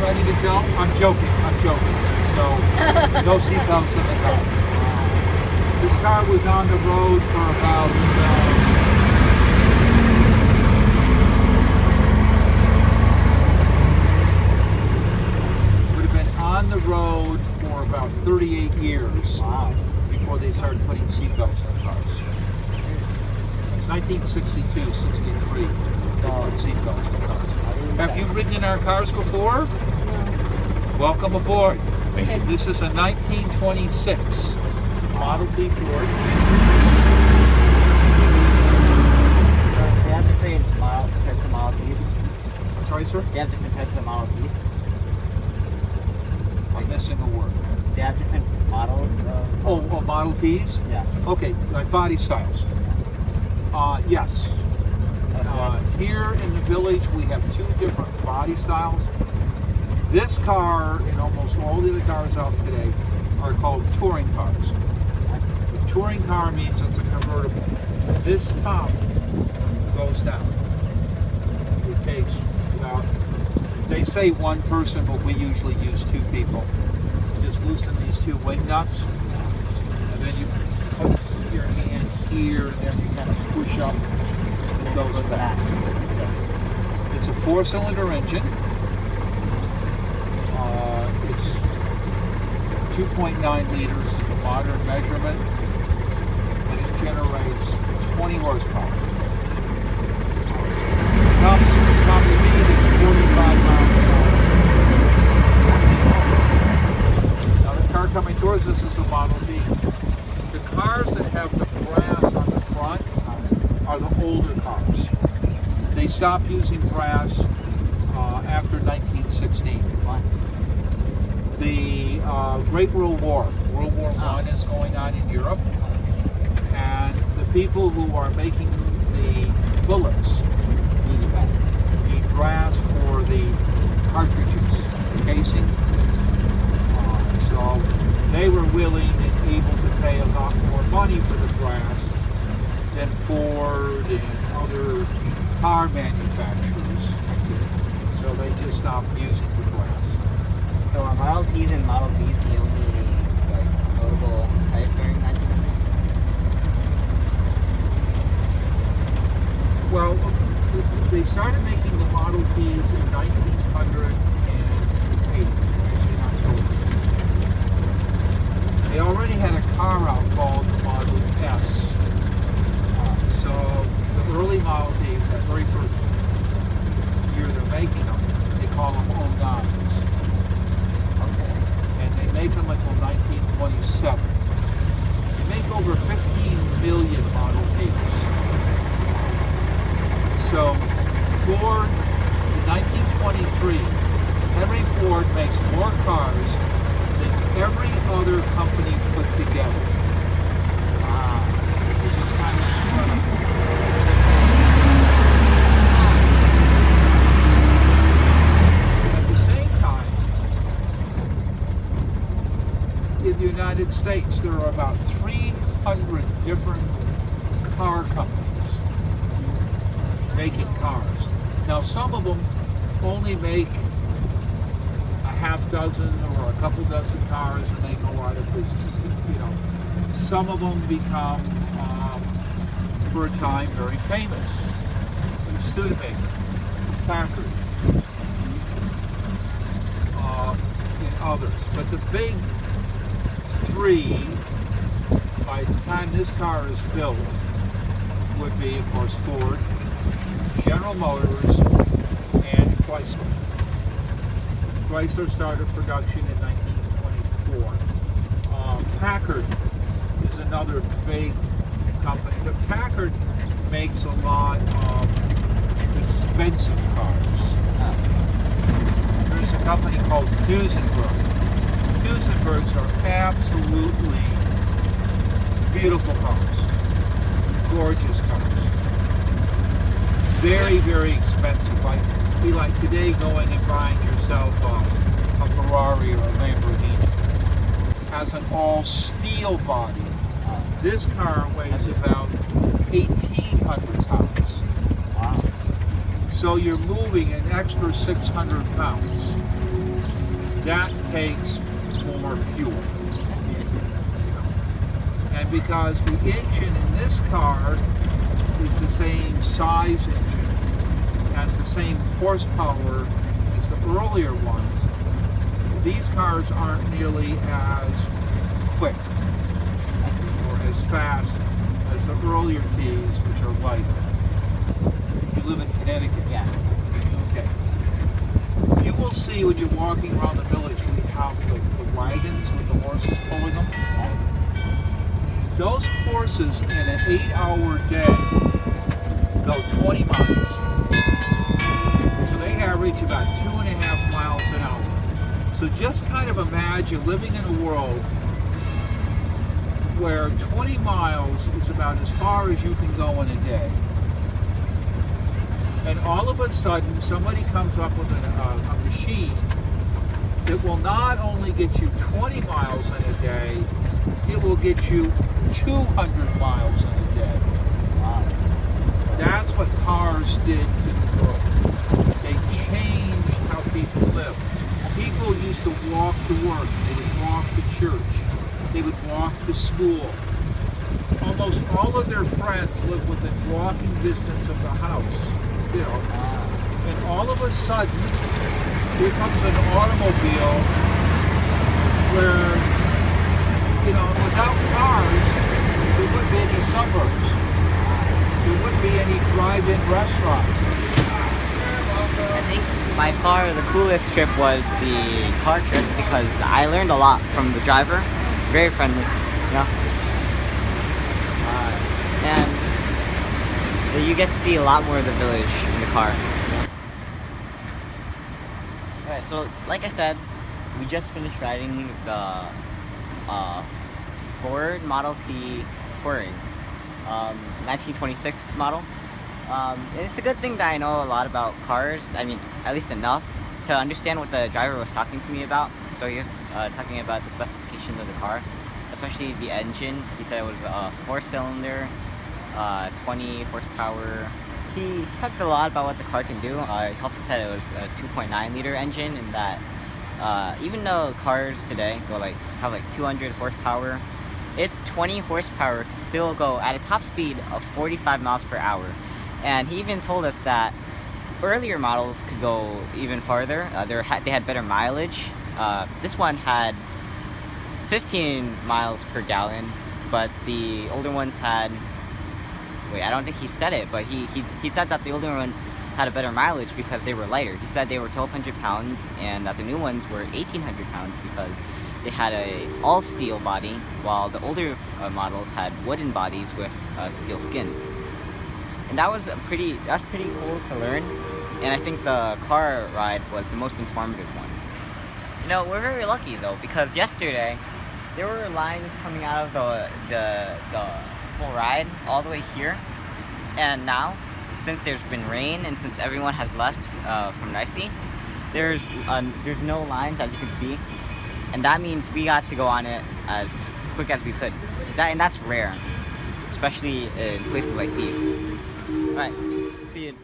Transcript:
ready to jump? I'm joking. There's no seatbelts in the car. This car was on the road for about would have been on the road for about 38 years. Wow. Before they started putting seatbelts in cars. It's 1962, 63. They put seatbelts in cars. Have you ridden in our cars before? No. Welcome aboard. This is a 1926 Model T Ford. They have different types of Model Ts. I'm sorry, sir? They have different types of Model Ts. I'm missing a word. They have different models of... Oh, Model Ts? Yeah. Okay, like body styles. Yes. Here in the village, we have two different body styles. This car and almost all the other cars out today are called touring cars. A touring car means it's a convertible. This top goes down. It takes about, they say one person, but we usually use two people. You just loosen these two wing nuts, and then you put your hand here, and then you kind of push up. It goes back. It's a 4-cylinder engine. It's 2.9 liters of modern measurement, and it generates 20 horsepower. Top speed is 45 miles an hour. Now the car coming towards us is the Model D. The cars that have the brass on the front are the older cars. They stopped using brass after 1916. The Great World War I is going on in Europe, and the people who are making the bullets need brass for the cartridges, the casing. So they were willing and able to pay a lot more money for the brass than Ford and other car manufacturers. So they just stopped using the brass. So are Model Ts and Model Ds the only notable type during 1900s? Well, they started making the Model Ts in 1908, actually in October. They already had a car out called the Model S. So the early Model Ts, that very first year they're making them, they call them 09s. And they make them until 1927. They make over 15 million Model Ts. So Ford, in 1923, Henry Ford makes more cars than every other company put together. Wow. Which is kind of incredible. At the same time, in the United States, there are about 300 different car companies making cars. Now, some of them only make a half dozen or a couple dozen cars, and they go out of business. You know, some of them become, for a time, very famous. Studebaker, Packard, and others. But the big three, by the time this car is built, would be, of course, Ford, General Motors, and Chrysler. Chrysler started production in 1924. Packard is another big company, but Packard makes a lot of expensive cars. There's a company called Duesenberg. Duesenbergs are absolutely beautiful cars, gorgeous cars. Very, very expensive. Like, be like today going and buying yourself a Ferrari or a Lamborghini. Has an all steel body. This car weighs about 1,800 pounds. Wow. So you're moving an extra 600 pounds. that takes more fuel. And because the engine in this car is the same size engine, has the same horsepower as the earlier ones, these cars aren't nearly as quick or as fast as the earlier Ts, which are lighter. You live in Connecticut? Yeah. Okay. You will see when you're walking around the village, we have the wagons with the horses pulling them. Those horses in an 8-hour day go 20 miles. So they average about 2.5 miles an hour. So just kind of imagine living in a world where 20 miles is about as far as you can go in a day. And all of a sudden, somebody comes up with a machine that will not only get you 20 miles in a day, it will get you 200 miles in a day. Wow. That's what cars did to the world. They changed how people live. People used to walk to work. They would walk to church. They would walk to school. Almost all of their friends lived within walking distance of the house. You know, and all of a sudden, here comes an automobile where, you know, without cars, there wouldn't be any suburbs. There wouldn't be any drive-in restaurants. I think by far the coolest trip was the car trip because I learned a lot from the driver. Very friendly, you know. And you get to see a lot more of the village in the car. Alright, so like I said, we just finished riding the Ford Model T Touring, 1926 model. And it's a good thing that I know a lot about cars. I mean, at least enough to understand what the driver was talking to me about. So he was talking about the specifications of the car, especially the engine. He said it was a 4-cylinder, 20 horsepower. He talked a lot about what the car can do. He also said it was a 2.9 liter engine, and that even though cars today have 200 horsepower, its 20 horsepower can still go at a top speed of 45 miles per hour. And he even told us that earlier models could go even farther. They had better mileage. This one had 15 miles per gallon, but the older ones had, I don't think he said it, but he said that the older ones had a better mileage because they were lighter. He said they were 1,200 pounds and that the new ones were 1,800 pounds because they had a all steel body, while the older models had wooden bodies with steel skin. And that was pretty cool to learn. And I think the car ride was the most informative one. You know, we're very lucky though, because yesterday there were lines coming out of the whole ride all the way here. And now, since there's been rain and since everyone has left from NICEE, there's no lines, as you can see. And that means we got to go on it as quick as we could. And that's rare, especially in places like these. Alright, see you.